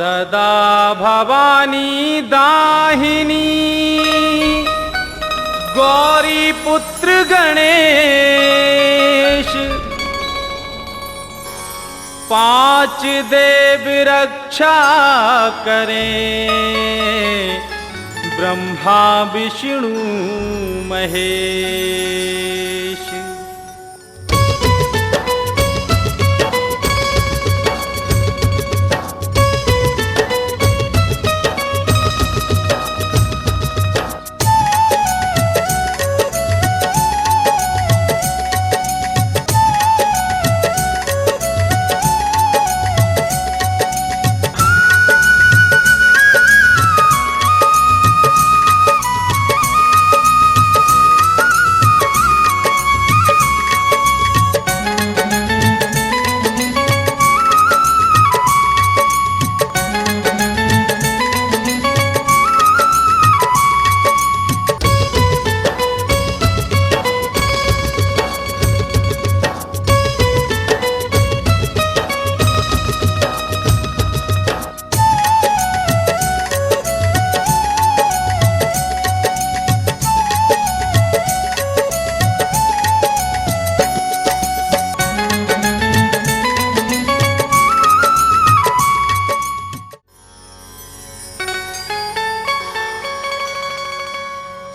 सदा भवानी दाहिनी गौरी पुत्र गणेश, पांच देव रक्षा करें, ब्रह्मा विष्णु महेश।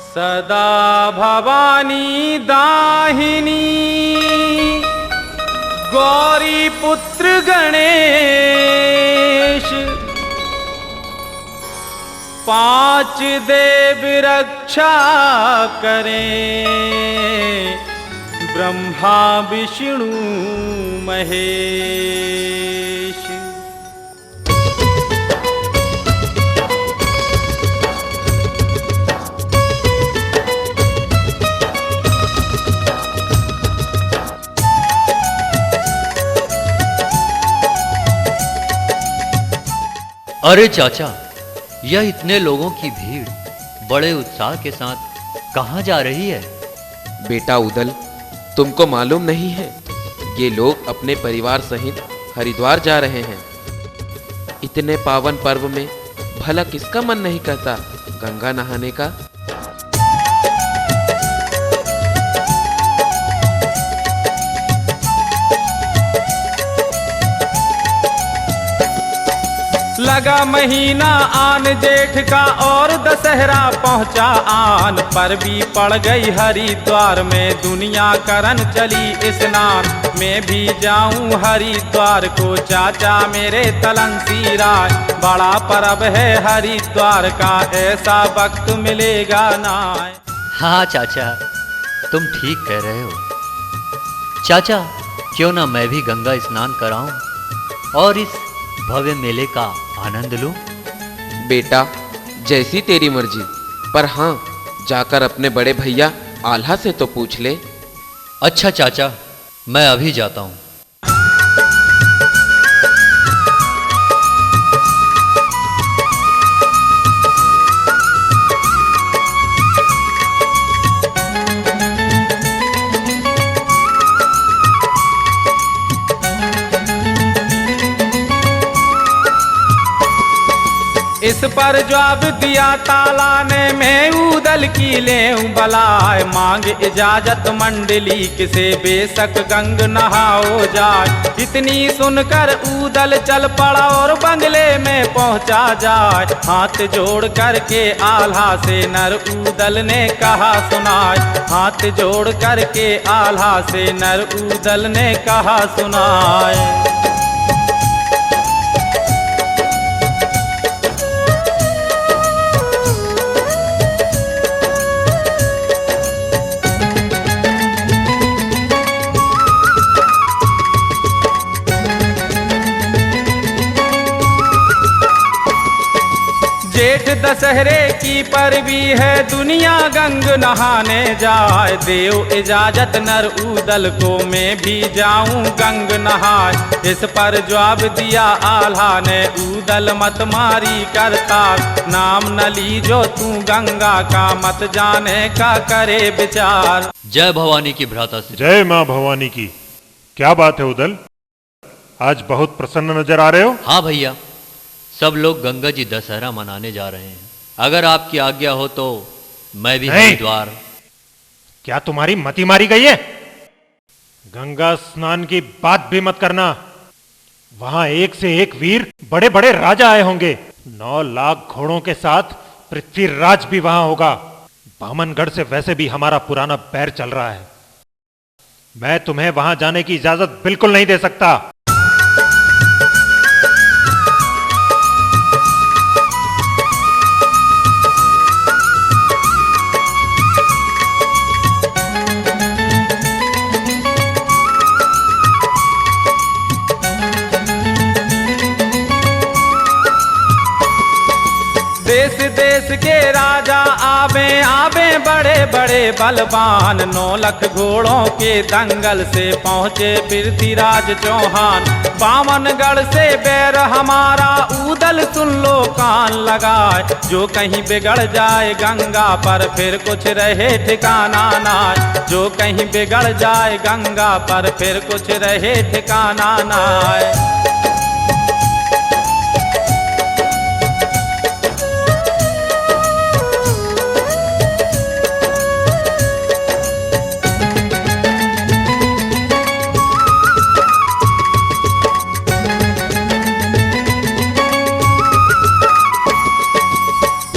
सदा भवानी दाहिनी गौरी पुत्र गणेश, पांच देव रक्षा करें, ब्रह्मा विष्णु महेश। अरे चाचा, यह इतने लोगों की भीड़ बड़े उत्साह के साथ कहाँ जा रही है? बेटा उदल, तुमको मालूम नहीं है, ये लोग अपने परिवार सहित हरिद्वार जा रहे हैं। इतने पावन पर्व में भला किसका मन नहीं करता गंगा नहाने का? लगा महीना आन जेठ का और दशहरा पहुंचा आन, पर भी पड़ गई हरिद्वार में दुनिया करन चली स्नान। मैं भी जाऊं हरिद्वार को चाचा मेरे तलंसी राय, बड़ा पर्व है हरिद्वार का ऐसा वक्त मिलेगा ना। हाँ चाचा, तुम ठीक कह रहे हो। चाचा, क्यों ना मैं भी गंगा स्नान कराऊं और इस भव्य मेले का आनंद लूं? बेटा, जैसी तेरी मर्जी, पर हाँ, जाकर अपने बड़े भैया आल्हा से तो पूछ ले। अच्छा चाचा, मैं अभी जाता हूं। इस पर जवाब दिया ताला ने, मैं उदल की लेऊं बलाय, मांग इजाजत मंडली किसे बेशक गंग नहाओ जाए। इतनी सुनकर उदल चल पड़ा और बंगले में पहुंचा जाए। हाथ जोड़ करके आल्हा से नर उदल ने कहा सुनाए, हाथ जोड़ करके आल्हा से नर उदल ने कहा सुनाए। जेठ दशहरे की परवी है दुनिया गंग नहाने जाए, देव इजाजत नर उदल को मैं भी जाऊं गंग नहाए। इस पर जवाब दिया आल्हा ने, उदल मत मारी करता, नाम न लीजो तू गंगा का, मत जाने का करे विचार। जय भवानी की भ्राता श्री। जय माँ भवानी की। क्या बात है उदल, आज बहुत प्रसन्न नजर आ रहे हो? हाँ भैया, सब लोग गंगा जी दशहरा मनाने जा रहे हैं। अगर आपकी आज्ञा हो तो मैं भी नहीं। हरिद्वार। क्या तुम्हारी मति मारी गई है? गंगा स्नान की बात भी मत करना। वहां एक से एक वीर बड़े बड़े राजा आए होंगे। 9 लाख घोड़ों के साथ पृथ्वीराज भी वहां होगा। बामनगढ़ से वैसे भी हमारा पुराना बैर चल रहा है। मैं तुम्हें वहां जाने की इजाजत बिल्कुल नहीं दे सकता। देश देश के राजा आवे आवे बड़े बड़े बलवान। 9 लाख घोड़ों के दंगल से पहुँचे पृथ्वीराज चौहान। बामनगढ़ से बैर हमारा उदल सुन लो कान लगाए। जो कहीं बिगड़ जाए गंगा पर फिर कुछ रहे ठिकाना ना। जो कहीं बिगड़ जाए गंगा पर फिर कुछ रहे ठिकाना ना।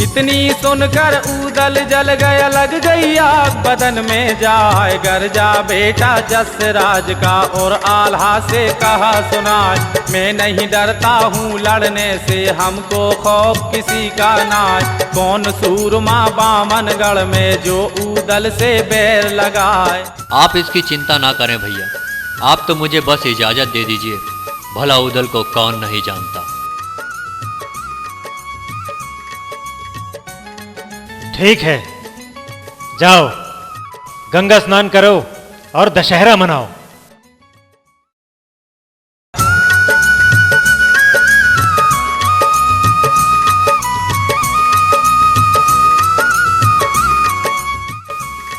इतनी सुनकर उदल जल गया लग गई आग बदन में जाए। गरजा बेटा जसराज का और आल्हा से कहा सुनाए। मैं नहीं डरता हूँ लड़ने से हमको खौफ किसी का नाज। कौन सूरमा बामनगढ़ में जो उदल से बैर लगाए। आप इसकी चिंता ना करें भैया, आप तो मुझे बस इजाजत दे दीजिए। भला उदल को कौन नहीं जानता। ठीक है, जाओ गंगा स्नान करो और दशहरा मनाओ।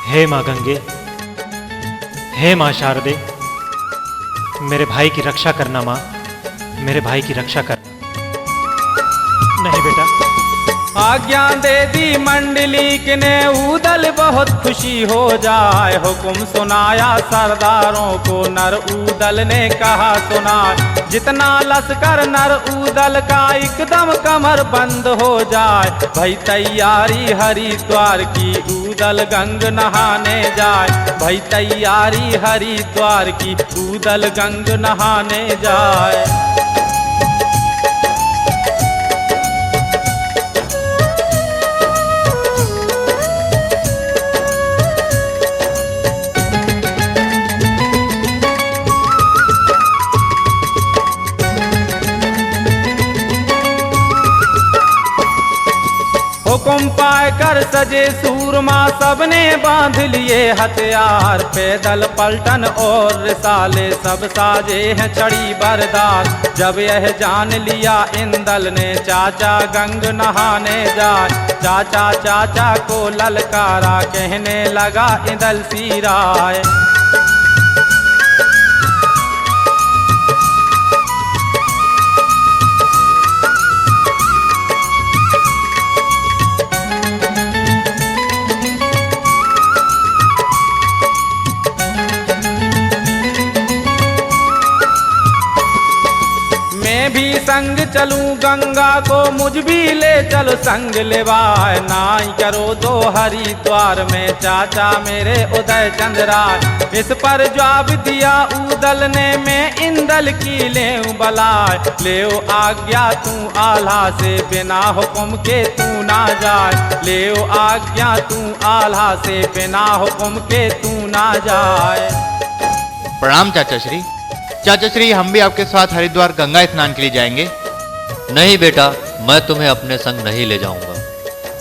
हे मां गंगे, हे मां शारदे, मेरे भाई की रक्षा करना मां, मेरे भाई की रक्षा करना। नहीं बेटा। आज्ञा दे दी मंडलिक ने उदल बहुत खुशी हो जाए। हुक्म सुनाया सरदारों को नर उदल ने कहा सुनाए। जितना लश्कर नर उदल का एकदम कमर बंद हो जाए। भाई तैयारी हरिद्वार की उदल गंग नहाने जाए। भाई तैयारी हरिद्वार की उदल गंग नहाने जाए। हुकुम पाए कर सजे सूरमा सबने बांध लिए हथियार। पैदल पलटन और रिसाले सब साजे हैं छड़ी बरदार। जब यह जान लिया इंदल ने चाचा गंग नहाने जाए। चाचा चाचा को ललकारा कहने लगा इंदल सिराय। संग चलूं गंगा को मुझ भी ले चलो संग लेवाए। नाई करो दो हरिद्वार में चाचा मेरे उदय चंद्राय। इस पर जवाब दिया उदल ने मैं इंदल की लेऊं बलाय। लेओ आज्ञा तू आल्हा से बिना हुक्म के तू ना जाए। लेओ आज्ञा तू आल्हा से बिना हुक्म के तू ना जाए। प्रणाम चाचा श्री। चाचा श्री, हम भी आपके साथ हरिद्वार गंगा स्नान के लिए जाएंगे। नहीं बेटा, मैं तुम्हें अपने संग नहीं ले जाऊंगा।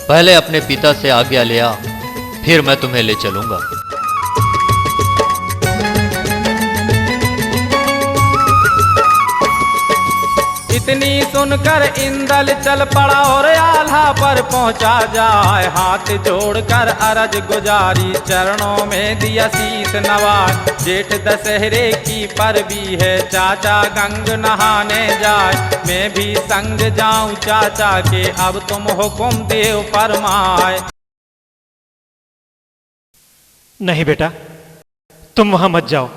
पहले अपने पिता से आज्ञा ले आ, फिर मैं तुम्हें ले चलूंगा। इतनी सुनकर इंदल चल पड़ा और आल्हा पर पहुंचा जाए। हाथ जोड़कर अरज गुजारी, चरणों में दिया शीस नवाज। जेठ दशहरे की परबी है, चाचा गंग नहाने जाए। मैं भी संग जाऊं चाचा के, अब तुम हुक्म देव फरमाए। नहीं बेटा, तुम वहां मत जाओ,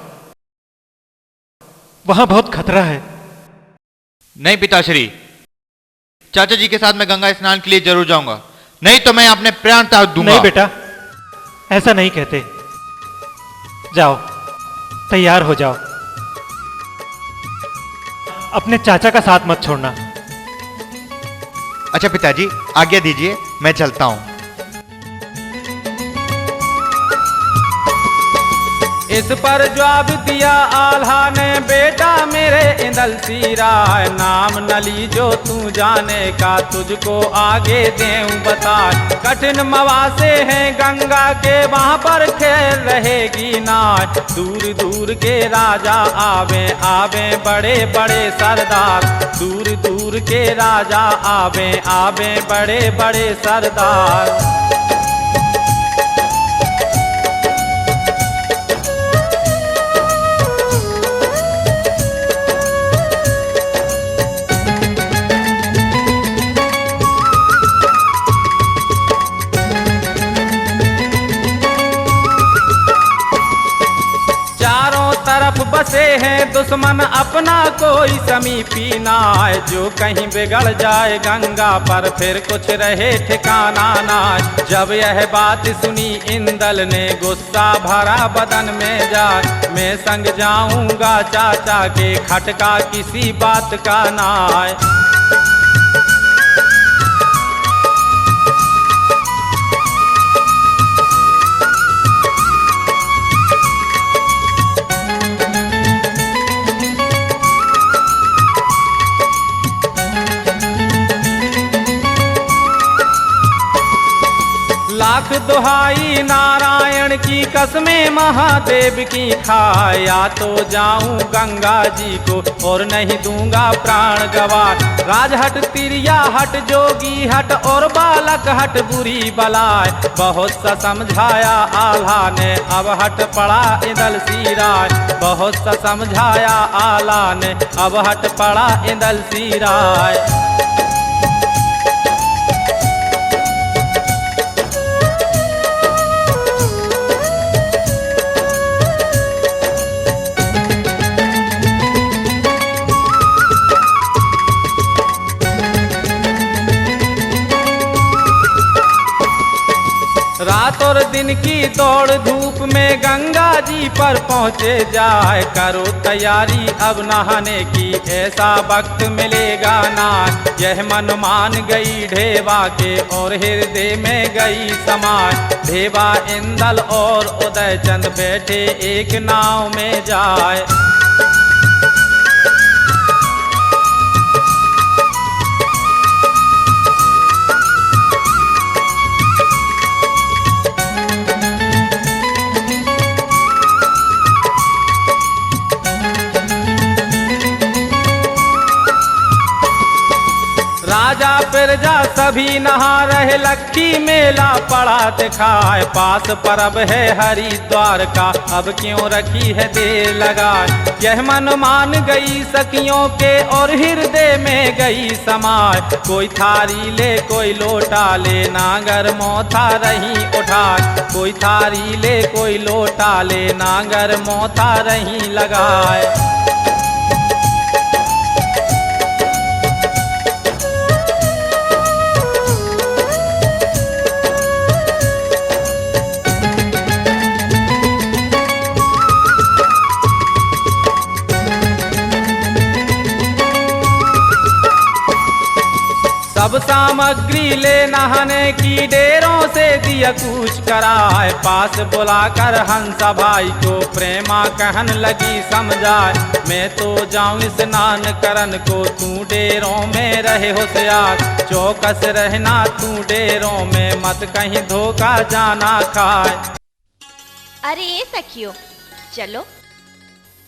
वहां बहुत खतरा है। नहीं पिताश्री, चाचा जी के साथ मैं गंगा स्नान के लिए जरूर जाऊंगा, नहीं तो मैं अपने प्राण त्याग दूंगा। नहीं बेटा, ऐसा नहीं कहते। जाओ, तैयार हो जाओ, अपने चाचा का साथ मत छोड़ना। अच्छा पिताजी, आज्ञा दीजिए, मैं चलता हूं। इस पर जवाब दिया आल्हा ने, बेटा मेरे इंदल सिराय। नाम नली जो तू जाने का, तुझको आगे देऊं बता। कठिन मवासे हैं गंगा के, वहां पर खेल रहेगी नाच। दूर दूर के राजा आवे आवे बड़े बड़े सरदार। दूर दूर के राजा आवे आवे बड़े बड़े सरदार। बसे हैं दुश्मन, अपना कोई समीपी ना आए। जो कहीं बिगड़ जाए गंगा पर, फिर कुछ रहे ठिकाना ना। जब यह बात सुनी इंदल ने, गुस्सा भरा बदन में जाए। मैं संग जाऊंगा चाचा के, खटका किसी बात का ना आए। लाख दुहाई नारायण की, कसमें महादेव की खाए। या तो जाऊं गंगा जी को, और नहीं दूंगा प्राण गवार। राजहट तिरिया हट जोगी हट, और बालक हट बुरी बलाय। बहुत सा समझाया आल्हा ने, अब हट पड़ा इंदल सिराय। बहुत सा समझाया आल्हा ने, अब हट पड़ा इंदल सिराय। रात और दिन की दौड़ धूप में गंगा जी पर पहुँचे जाए। करो तैयारी अब नहाने की, ऐसा वक्त मिलेगा ना। यह मन मान गई ढेवा के, और हृदय में गई समाय। ढेवा इंदल और उदयचंद बैठे एक नाव में जाए। राजा प्रजा सभी नहा रहे, लक्की मेला पड़ा दिखाए। पास परब है हरिद्वार का, अब क्यों रखी है देर लगाए। यह मन मान गई सखियों के, और हृदय में गई समाय। कोई थारी ले कोई लोटा ले, नांगर मोथा रही उठाए। कोई थारी ले कोई लोटा ले, नांगर मोथा रही लगाए। सब सामग्री ले नहाने की, डेरों से दिया कूच कराए। पास बुलाकर हंसा भाई को, प्रेमा कहन लगी समझाए। मैं तो जाऊं स्नान करन को, तू डेरों में रहे होशियार। चौकस रहना तू डेरों में, मत कहीं धोखा जाना खाए। अरे ये सखियो, चलो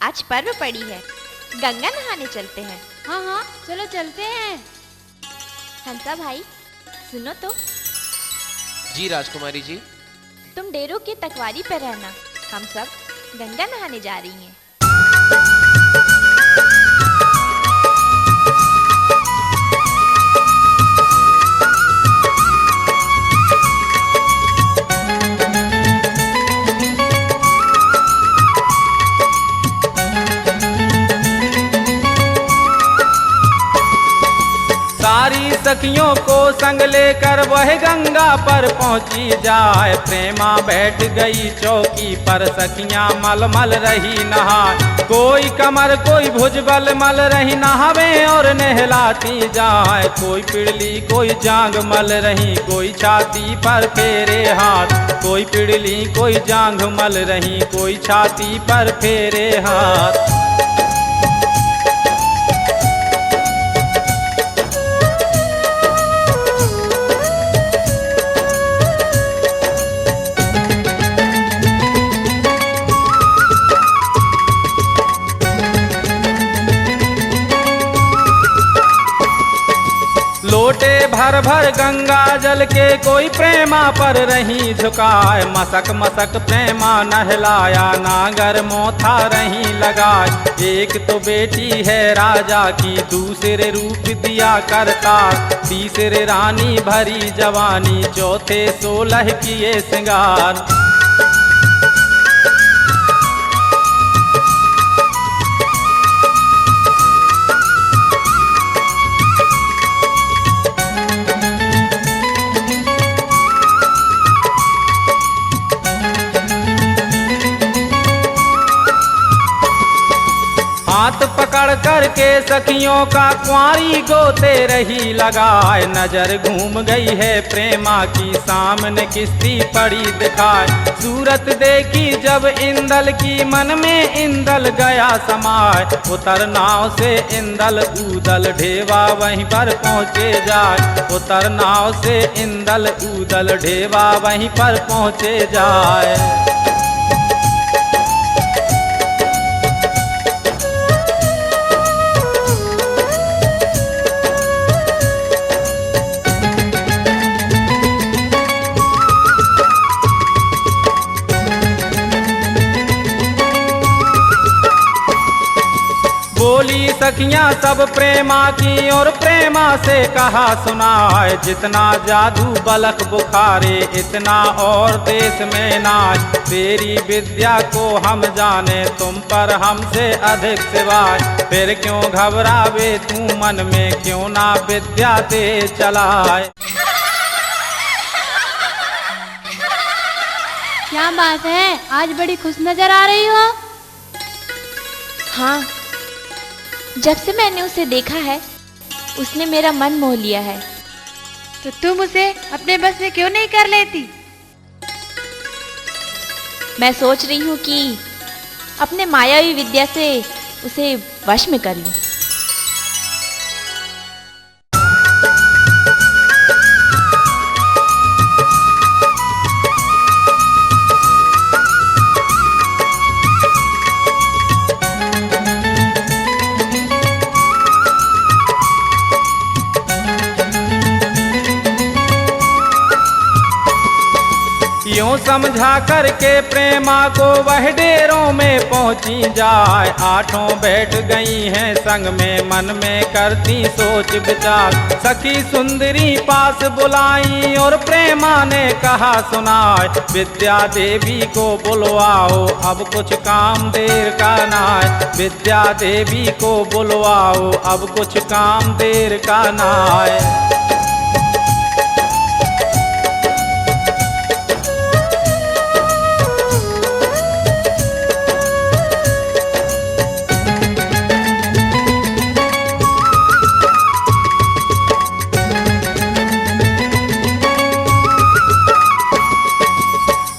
आज पर्व पड़ी है, गंगा नहाने चलते हैं। हाँ हाँ चलो चलते हैं। हंसा भाई सुनो तो, जी राजकुमारी जी। तुम डेरों की तकवारी पर रहना, हम सब गंगा नहाने जा रही हैं। सारी सखियों को संग लेकर वह गंगा पर पहुंची जाए। प्रेमा बैठ गई चौकी पर, सखियां मलमल रही नहाए। कोई कमर कोई भुजबल मल रही नहावे और नहलाती जाए। कोई पिड़ली कोई जांग मल रही, कोई छाती पर फेरे हाथ। कोई पिड़ली कोई जांग मल रही, कोई छाती पर फेरे हाथ। लोटे भर भर गंगा जल के कोई प्रेमा पर रही झुकाए। मसक मसक प्रेमा नहलाया, नागर मोथा रही लगाए। एक तो बेटी है राजा की, दूसरे रूप दिया करता। तीसरे रानी भरी जवानी, चौथे 16 किए श्रृंगार। हाथ पकड़ करके सखियों का कुंवारी गोते रही लगाए। नजर घूम गई है प्रेमा की, सामने किस्ती पड़ी दिखाए। सूरत देखी जब इंदल की, मन में इंदल गया समाए। उतर नाव से इंदल ऊदल, ढेवा वहीं पर पहुँचे जाए। उतर नाव से इंदल ऊदल, ढेवा वहीं पर पहुँचे जाए। बोली सखियां सब प्रेमा की, और प्रेमा से कहा सुनाए। जितना जादू बलक बुखारे, इतना और देश में नाच। तेरी विद्या को हम जाने, तुम पर हमसे अधिक सिवाय। फिर क्यों घबरावे तू मन में, क्यों ना विद्या दे चलाए। क्या बात है, आज बड़ी खुश नजर आ रही हो। हाँ, जब से मैंने उसे देखा है, उसने मेरा मन मोह लिया है। तो तुम उसे अपने बस में क्यों नहीं कर लेती? मैं सोच रही हूँ कि अपने मायावी विद्या से उसे वश में कर लूं। यूं समझा करके प्रेमा को वह डेरों में पहुंची जाए। आठों बैठ गई हैं संग में, मन में करती सोच विचार। सखी सुंदरी पास बुलाई और प्रेमा ने कहा सुनाए। विद्या देवी को बुलवाओ, अब कुछ काम देर का नाय। विद्या देवी को बुलवाओ, अब कुछ काम देर का नाय।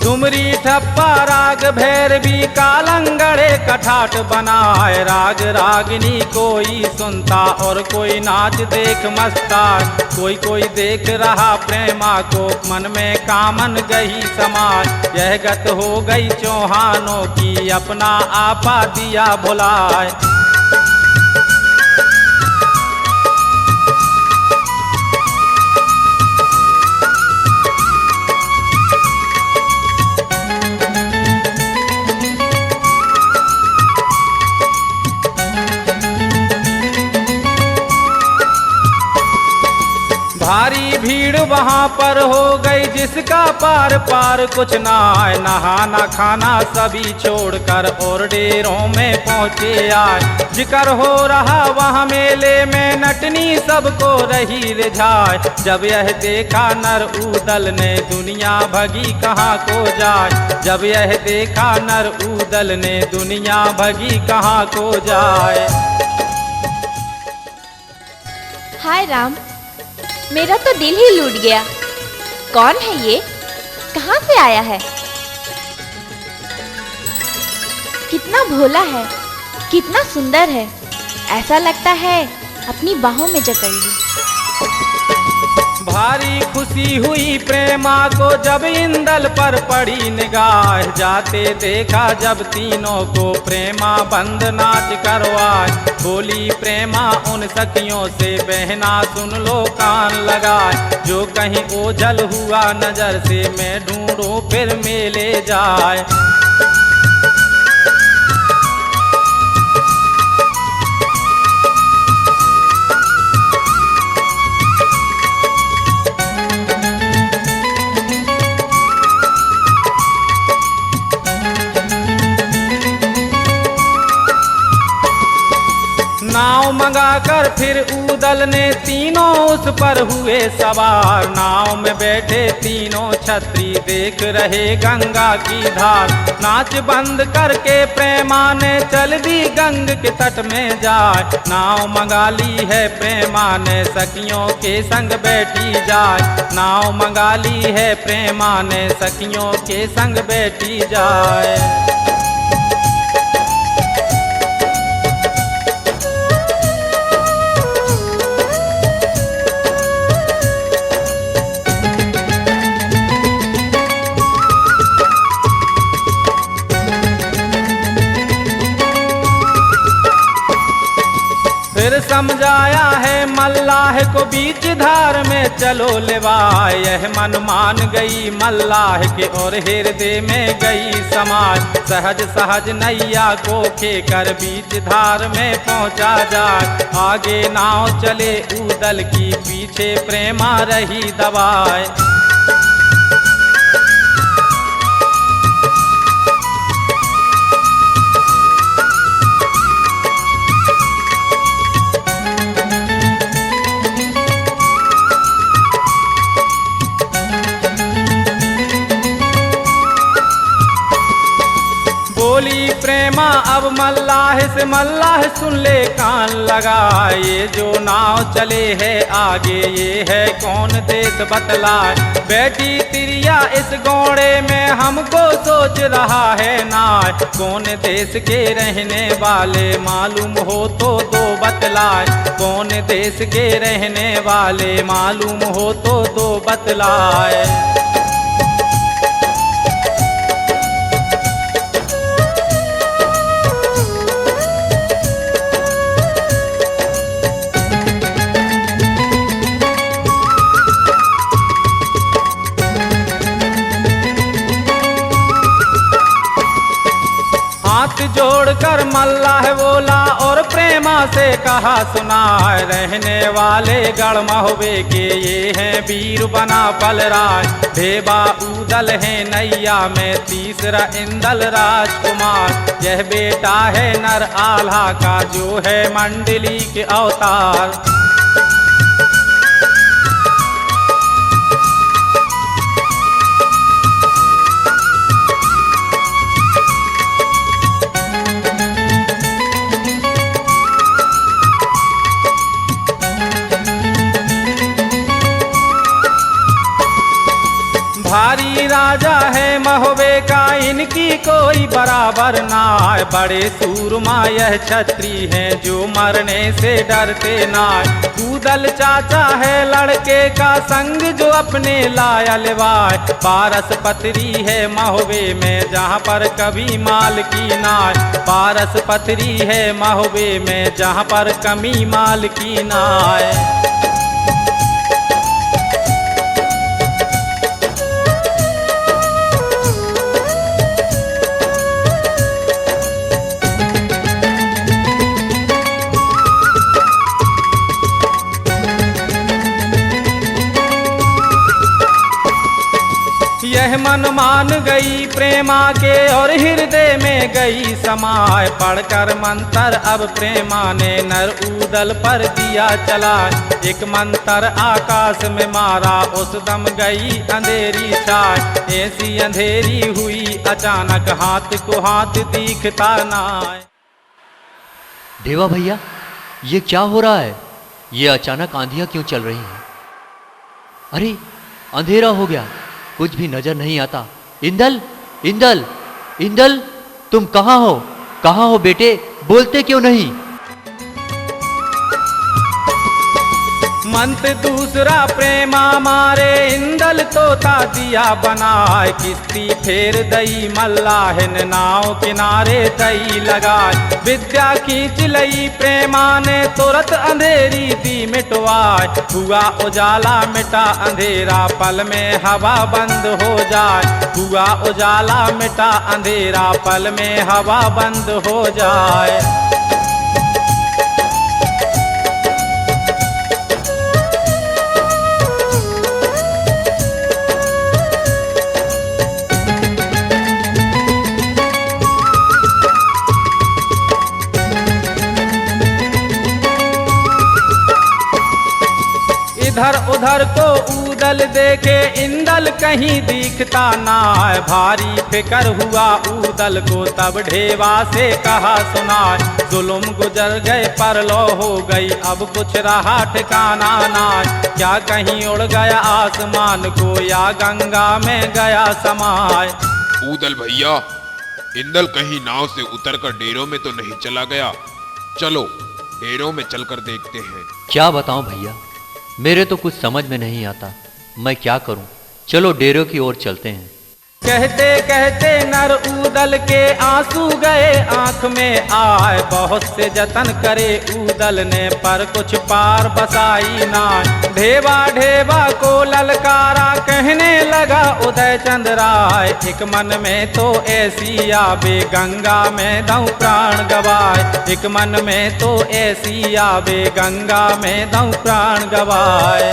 ठुमरी ठप्पा राग भैरवी कालंगड़े कठाट बनाए। राग रागिनी कोई सुनता और कोई नाच देख मस्ता। कोई कोई देख रहा प्रेमा को, मन में कामन गई समाज। यह गत हो गई चौहानों की, अपना आपा दिया भुलाए। भारी भीड़ वहाँ पर हो गई जिसका पार पार कुछ ना आए, नहाना खाना सभी छोड़कर और डेरों में पहुँचे आए। जिक्र हो रहा वहाँ मेले में नटनी सबको रही रिझाए, जब यह देखा नर उदल ने दुनिया भगी कहाँ को जाए, जब यह देखा नर उदल ने दुनिया भगी कहाँ को जाए। हाय राम, मेरा तो दिल ही लूट गया। कौन है ये? कहाँ से आया है? कितना भोला है, कितना सुंदर है। ऐसा लगता है अपनी बाहों में जकड़ ली। भारी खुशी हुई प्रेमा को जब इंदल पर पड़ी निगाह, जाते देखा जब तीनों को प्रेमा बंद नाच करवाए। बोली प्रेमा उन सखियों से, बहना सुन लो कान लगाए, जो कहीं ओझल हुआ नजर से मैं ढूंढूं फिर मेले जाए। नाव मंगाकर फिर उदल ने तीनों उस पर हुए सवार। नाव में बैठे तीनों छत्री देख रहे गंगा की धार। नाच बंद करके प्रेमा ने चल दी गंग के तट में जाए। नाव मंगा ली है प्रेमा ने सखियों के संग बैठी जाए। नाव मंगा ली है प्रेमा ने सखियों के संग बैठी जाए। फिर समझाया है मल्लाह को बीच धार में चलो लेवाए। यह मन मान गई मल्लाह के और हृदय में गई समाज। सहज सहज नैया को खेकर बीच धार में पहुंचा जाए। आगे नाव चले उदल की, पीछे प्रेमा रही दबाए। बोली प्रेमा अब मल्लाह से, मल्लाह सुन ले कान लगा। ये जो नाव चले है आगे, ये है कौन देश बतलाए। बैठी तिरिया इस घोड़े में हमको सोच रहा है नाय। कौन देश के रहने वाले मालूम हो तो दो बतलाए। कौन देश के रहने वाले मालूम हो तो दो बतलाए। हाथ जोड़कर मल्लाह बोला और प्रेमा से कहा सुनाए। रहने वाले गढ़ महुबे के ये हैं वीर बना बलराज। भेबा उदल है नैया में तीसरा इंदल राजकुमार। यह बेटा है नर आल्हा का जो है मंडली के अवतार। भारी राजा है महुबे का, इनकी कोई बराबर ना। बड़े सूरमा यह छत्री हैं जो मरने से डरते ना। उदल चाचा है लड़के का संग जो अपने लाया लेवाए। पारस पथरी है महुबे में जहाँ पर कभी माल की नाय। पारस पथरी है महुबे में जहाँ पर कमी माल की नाय। तह मन मान गई प्रेमा के और हृदय में गई समाय। पढ़कर मंत्र अब प्रेमा ने नर ऊदल पर दिया चला। एक मंत्र आकाश में मारा उस दम गई अंधेरी छाय। ऐसी अंधेरी हुई अचानक हाथ को हाथ दिखता नाय। देवा भैया, ये क्या हो रहा है? ये अचानक आंधियां क्यों चल रही हैं? अरे अंधेरा हो गया, कुछ भी नजर नहीं आता। इंदल, इंदल, इंदल, तुम कहाँ हो? कहाँ हो बेटे? बोलते क्यों नहीं? मंत्र दूसरा प्रेमा मारे इंदल तोता दिया बनाए। किस्ती फेर दई मल्लाहन नाव किनारे दई लगाए। विद्या खींच लई प्रेमा ने तुरंत अंधेरी दी मिटवाए। हुआ उजाला मिटा अंधेरा पल में हवा बंद हो जाए। हुआ उजाला मिटा अंधेरा पल में हवा बंद हो जाए। इधर उधर को ऊदल देखे इंदल कहीं दिखता ना। भारी फिकर हुआ ऊदल को तब ढेवा से कहा सुना। जुल्म गुजर गए परलो हो गई अब कुछ रहा ठिकाना ना। क्या कहीं उड़ गया आसमान को या गंगा में गया समाय। ऊदल भैया, इंदल कहीं नाव से उतरकर डेरों में तो नहीं चला गया? चलो डेरों में चलकर देखते हैं। क्या बताऊं भैया, मेरे तो कुछ समझ में नहीं आता। मैं क्या करूं? चलो डेरों की ओर चलते हैं। कहते कहते नर ऊदल के आंसू गए आंख में आए। बहुत से जतन करे ऊदल ने पर कुछ पार बसाई ना। ढेवा ढेवा को ललकारा कहने लगा उदय चंद राय। एक मन में तो ऐसी आवे गंगा में दऊं प्राण गवाए। एक मन में तो ऐसी आवे गंगा में दऊं प्राण गवाए।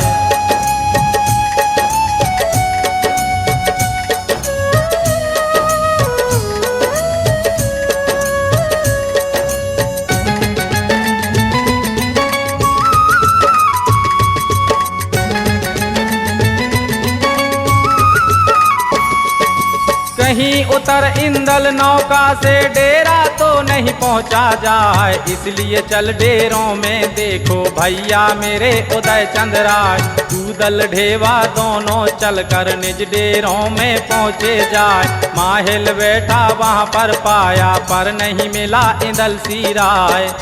कहीं उतर इंदल नौका से डेरा तो नहीं पहुंचा जाए। इसलिए चल डेरों में देखो भैया मेरे उदय चंद राय। ऊदल ढेवा दोनों चलकर निज डेरों में पहुंचे जाए। माहिल बैठा वहां पर पाया पर नहीं मिला इंदल सी राय।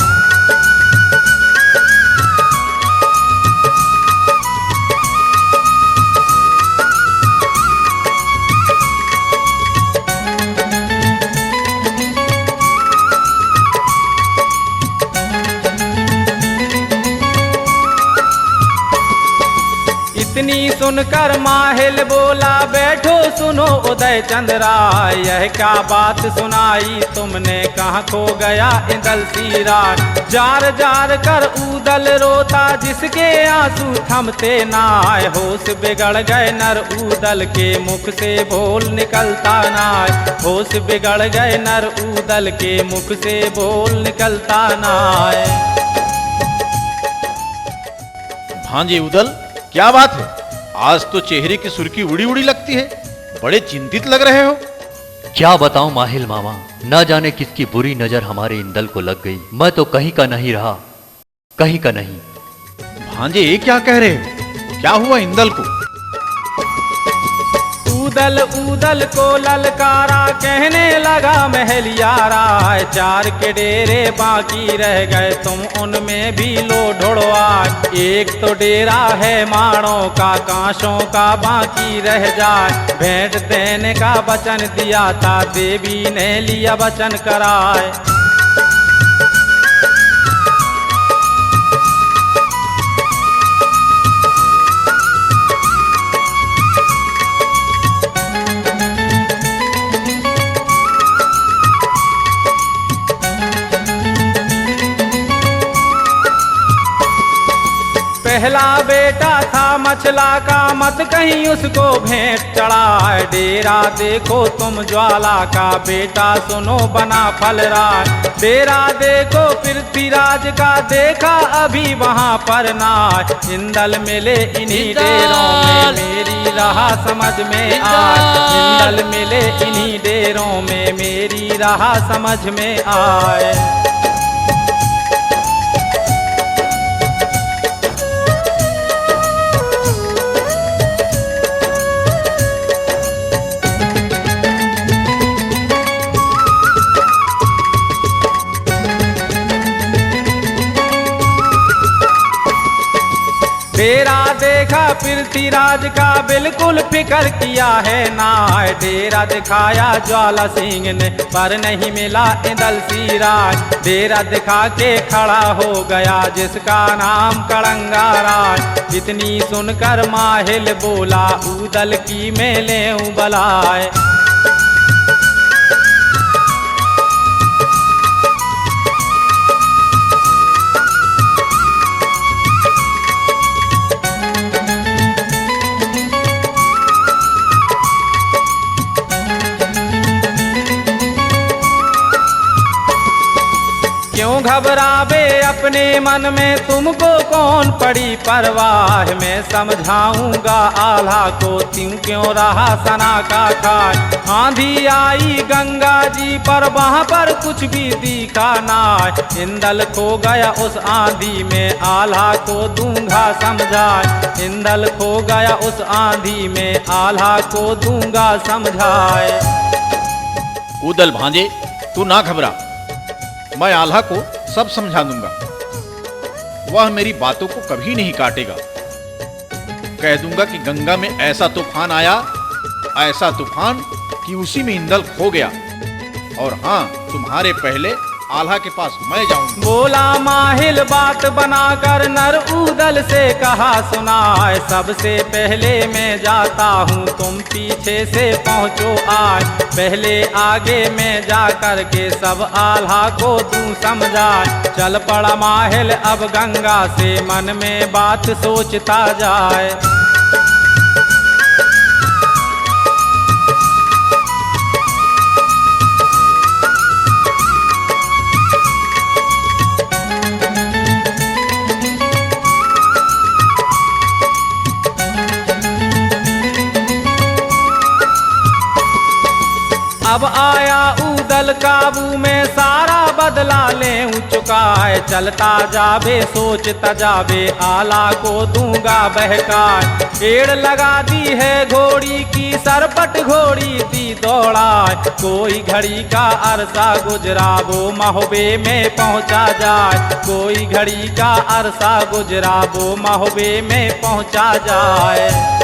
इतनी सुनकर माहिल बोला बैठो सुनो उदय चंद राय। यह क्या बात सुनाई तुमने कहाँ खो गया इंदल सी राय। जार जार कर ऊदल रोता जिसके आंसू थमते नाय। होश बिगड़ गए नर ऊदल के मुख से बोल निकलता नाय। होश बिगड़ गए नर ऊदल के मुख से बोल निकलता नाय। भांजे ऊदल, क्या बात है? आज तो चेहरे की सुर्खी उड़ी उड़ी लगती है। बड़े चिंतित लग रहे हो। क्या बताऊं माहिल मामा, न जाने किसकी बुरी नजर हमारे इंदल को लग गई। मैं तो कहीं का नहीं रहा, कहीं का नहीं। भांजे ये क्या कह रहे हो? क्या हुआ इंदल को? ऊदल ऊदल को ललकारा कहने लगा महलियारा। चार के डेरे बाकी रह गए तुम उनमें भी लो ढुड़वा। एक तो डेरा है माड़ों का कांशों का बाकी रह जाए। भेंट देने का वचन दिया था देवी ने लिया वचन कराए। पहला बेटा था मछला का, मत कहीं उसको भेंट चढ़ाए। डेरा देखो तुम ज्वाला का, बेटा सुनो बना फलराज। डेरा देखो पृथ्वीराज का, देखा अभी वहाँ पर नाच। इंदल मिले इन्हीं डेरों में, मेरी रहा समझ में आए। इंदल मिले इन्हीं डेरों में, मेरी रहा समझ में आए। डेरा देखा पृथ्वीराज का, बिल्कुल फिक्र किया है ना। डेरा दिखाया ज्वाला सिंह ने, पर नहीं मिला इंदल सिराज। डेरा दिखा के खड़ा हो गया जिसका नाम कड़ंगा राज। इतनी सुनकर माहिल बोला, उदल की मैं लेऊं बलाए। क्यों घबरावे अपने मन में, तुमको कौन पड़ी परवाह। मैं समझाऊंगा आल्हा को, त्यों क्यों रहा सना का खाज। आंधी आई गंगा जी पर, वहाँ पर कुछ भी दिखा ना। इंदल खो गया उस आंधी में, आल्हा को दूंगा समझा। इंदल खो गया उस आंधी में, आल्हा को दूंगा समझाए। उदल भांजे, तू ना घबरा, मैं आल्हा को सब समझा दूंगा। वह मेरी बातों को कभी नहीं काटेगा। कह दूंगा कि गंगा में ऐसा तूफान आया, ऐसा तूफान कि उसी में इंदल खो गया। और हाँ, तुम्हारे पहले आल्हा के पास मैं जाऊंगा। बोला माहिल बात बनाकर, नर उदल से कहा सुनाए। सबसे पहले मैं जाता हूँ, तुम पीछे से पहुँचो आज। पहले आगे मैं जा कर के सब आल्हा को दूं समझाए। चल पड़ा माहिल अब गंगा से, मन में बात सोचता जाए। अब आया उदल काबू में, सारा बदला ले चुका है। चलता जावे सोचता जावे, आला को दूंगा बहकार। पेड़ लगा दी है घोड़ी की, सरपट घोड़ी दी दौड़ा। कोई घड़ी का अरसा गुजरा, वो महोबे में पहुंचा जाए। कोई घड़ी का अरसा गुजरा, वो महोबे में पहुंचा जाए।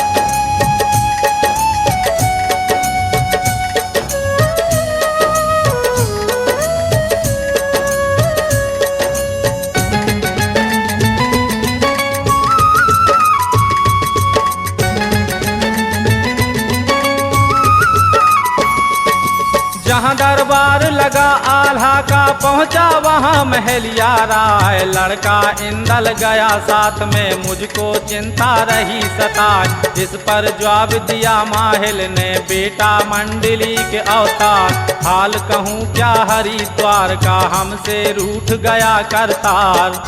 जहाँ दरबार लगा आल्हा का, पहुँचा वहाँ महलिया राय। लड़का इंदल गया साथ में, मुझको चिंता रही सताए। इस पर जवाब दिया माहिल ने, बेटा मंडली के अवतार। हाल कहूँ क्या हरिद्वार का, हमसे रूठ गया करतार।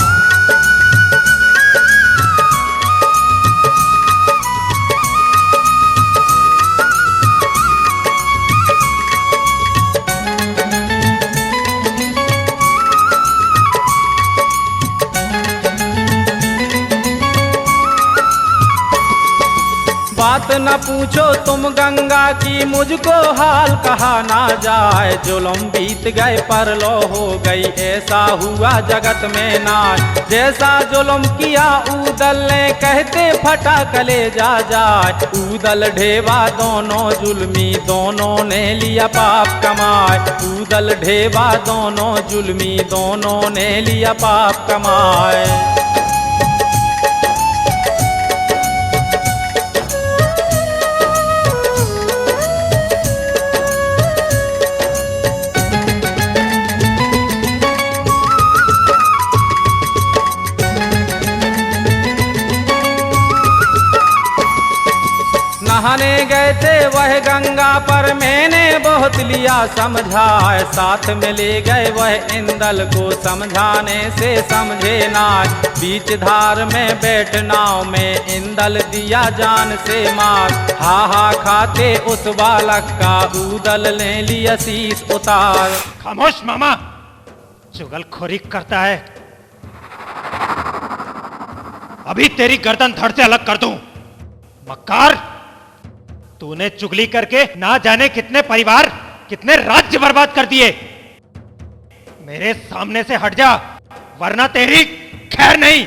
बात न पूछो तुम गंगा की, मुझको हाल कहा ना जाए। जुल्म बीत गए पर लो हो गई, ऐसा हुआ जगत में नाज। जैसा जुल्म किया उदल ने, कहते फटा कलेजा जाए। उदल ढेवा दोनों जुल्मी, दोनों ने लिया पाप कमाए। उदल ढेवा दोनों जुल्मी, दोनों ने लिया पाप कमाए। नहाने गए थे वह गंगा पर, मैंने बहुत लिया समझाए, साथ में ले गए वह इंदल को, समझाने से समझे ना। बीच धार में बैठ नाव में इंदल दिया जान से मार, हा हा खाते उस बालक का, ऊदल ने लिया शीश उतार। खामोश मामा, चुगलखोरी करता है, अभी तेरी गर्दन धड़ से अलग कर दूं। मक्कार, तूने चुगली करके ना जाने कितने परिवार, कितने राज्य बर्बाद कर दिए। मेरे सामने से हट जा, वरना तेरी खैर नहीं।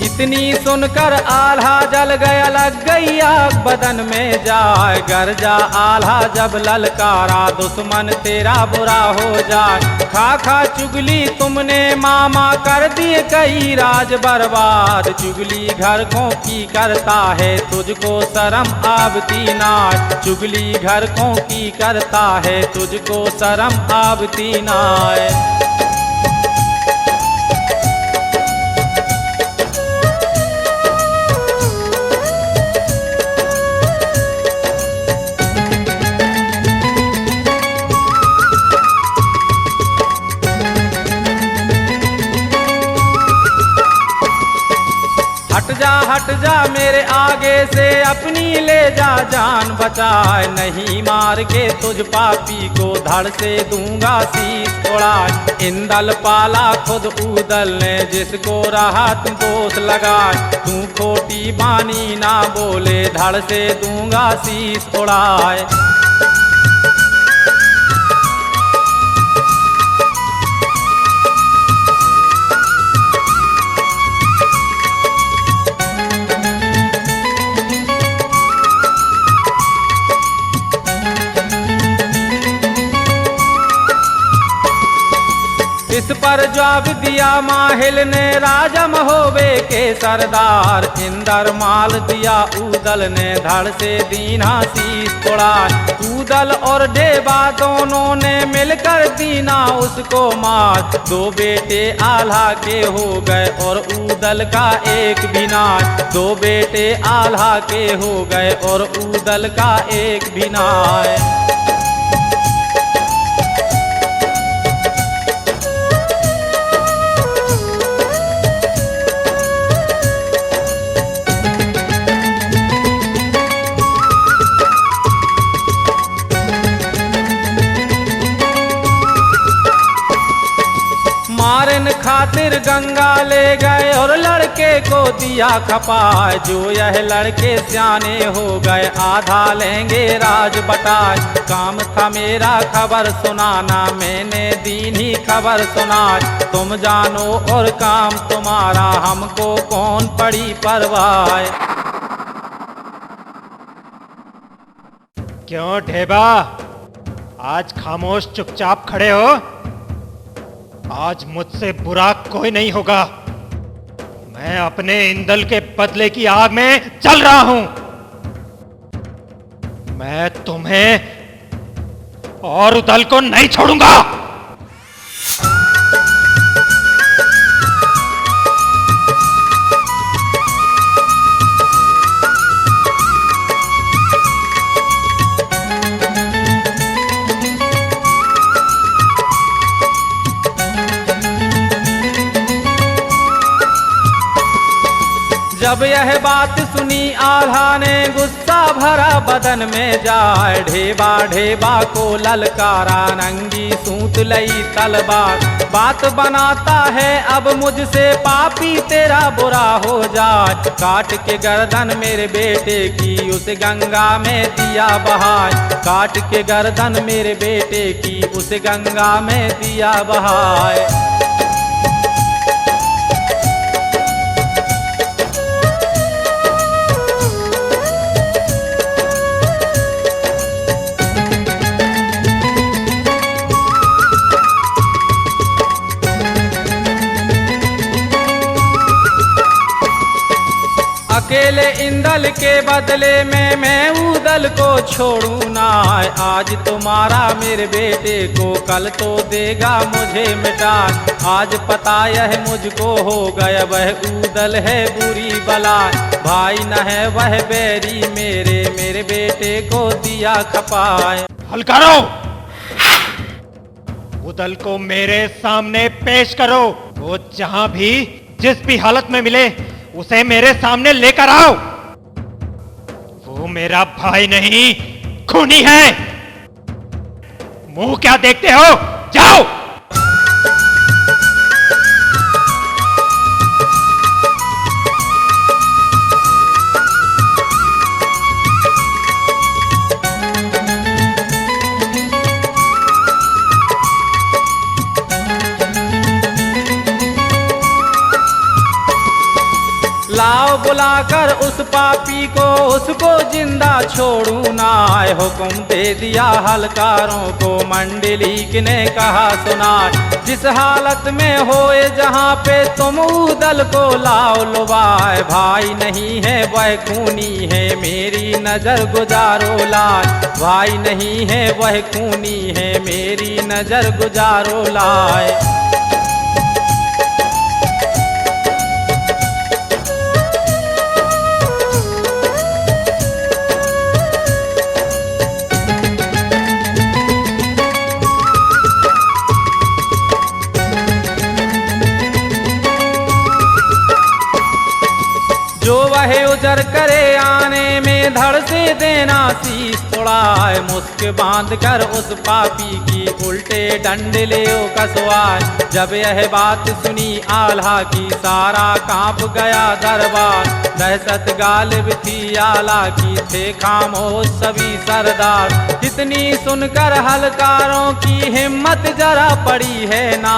इतनी सुनकर आल्हा जल गया, लग गई आग बदन में जाए, गरजा आल्हा जब ललकारा, दुश्मन तेरा बुरा हो जाए। खा खा चुगली तुमने मामा, कर दिए कई राज बर्बाद, चुगली घर को की करता है, तुझको शर्म आवती ना। चुगली घर को की करता है, तुझको शर्म आवती ना। हट जा मेरे आगे से, अपनी ले जा जान बचाए, नहीं मार के तुझ पापी को, धड़ से दूंगा शीश उड़ाए। इंदल पाला खुद ऊदल ने, जिसको रहा तुम दोष लगाए, तू खोटी बानी ना बोले, धड़ से दूंगा शीश उड़ाए। इस पर जवाब दिया माहिल ने, राजा महोबे के सरदार, इंदर माल दिया ऊदल ने, धड़ से दीना शीश उड़ाए। ऊदल और डेबा दोनों ने मिलकर दीना उसको मार, दो बेटे आल्हा के हो गए और ऊदल का एक भी नाश। दो बेटे आल्हा के हो गए और ऊदल का एक भी नाश। मारन खातिर गंगा ले गए और लड़के को दिया खपाए, जो यह लड़के सियाने हो गए, आधा लेंगे राज बटाए। काम था मेरा खबर सुनाना, मैंने दीनी खबर सुनाई, तुम जानो और काम तुम्हारा, हमको कौन पड़ी परवाह। क्यों ढेबा, आज खामोश चुपचाप खड़े हो? आज मुझसे बुरा कोई नहीं होगा, मैं अपने इंदल के बदले की आग में जल रहा हूं। मैं तुम्हें और उदल को नहीं छोड़ूंगा। जब यह बात सुनी आल्हा ने, गुस्सा भरा बदन में जाए, ढेबा ढेबा को ललकारा, नंगी सूत लई तलवार। बात बनाता है अब मुझसे पापी, तेरा बुरा हो जाए, काट के गर्दन मेरे बेटे की उस गंगा में दिया बहाए। काट के गर्दन मेरे बेटे की उस गंगा में दिया बहाए। इंदल के बदले में मैं उदल को छोड़ू ना। आज तुम्हारा मेरे बेटे को, कल तो देगा मुझे मिटा। आज पता यह मुझको हो गया, वह उदल है बुरी बला। भाई न है वह बैरी मेरे, मेरे बेटे को दिया खपाए। हलकारो, उदल को मेरे सामने पेश करो। वो जहां भी जिस भी हालत में मिले उसे मेरे सामने लेकर आओ। वो मेरा भाई नहीं, खूनी है। मुंह क्या देखते हो, जाओ। लाओ बुलाकर उस पापी को, उसको जिंदा छोड़ू ना। हुक्म दे दिया हलकारों को, मंडलीक ने कहा सुना। जिस हालत में होए जहाँ पे तुम उदल को लाओ लुभाए। भाई नहीं है वह खूनी है, मेरी नजर गुजारो लाए। भाई नहीं है वह खूनी है, मेरी नजर गुजारो लाए। जो वह उजर करे आने में, धड़ से देना शीश तोड़ाए। मुस्क बांध कर उस पापी की, उल्टे डंडे ओ कसवाए। जब यह बात सुनी आल्हा की, सारा कांप गया दरबार। दहशत गालिब थी आला की, थे खामोश सभी सरदार। इतनी सुनकर हलकारों की हिम्मत जरा पड़ी है ना।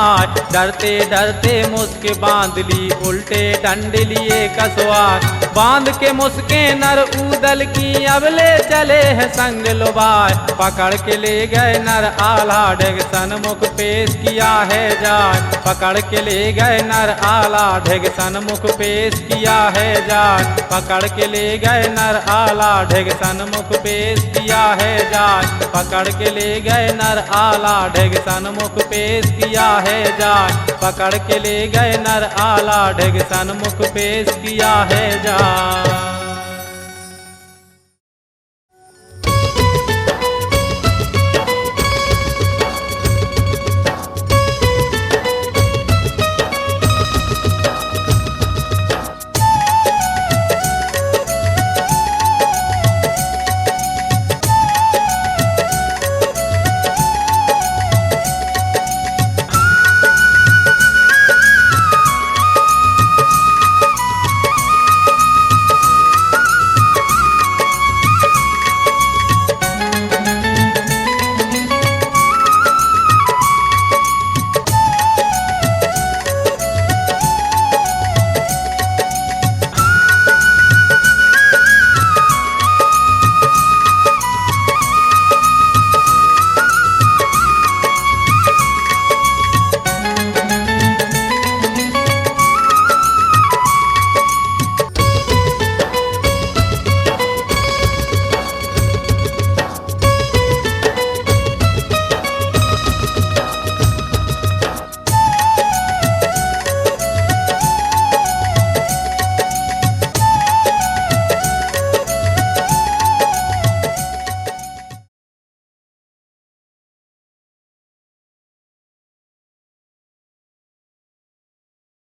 डरते डरते मुस्क बांध ली, उल्टे डंडे लिए कसवार। बांध के मुस्के नर उदल की, अब ले चले हैं संग लुभाए। पकड़ के ले गए नर आला, ढेग सन्मुख पेश किया है जाय। पकड़ के ले गए नर आला, ढेग सन्मुख पेश किया है जाय। पकड़ के ले गए नर आला, ढेग सन्मुख पेश किया है जाय। पकड़ के ले गए नर आला, ढेग सन्मुख पेश किया है जाय। पकड़ के ले गए नर आला, ढेग सन्मुख पेश किया है जाय।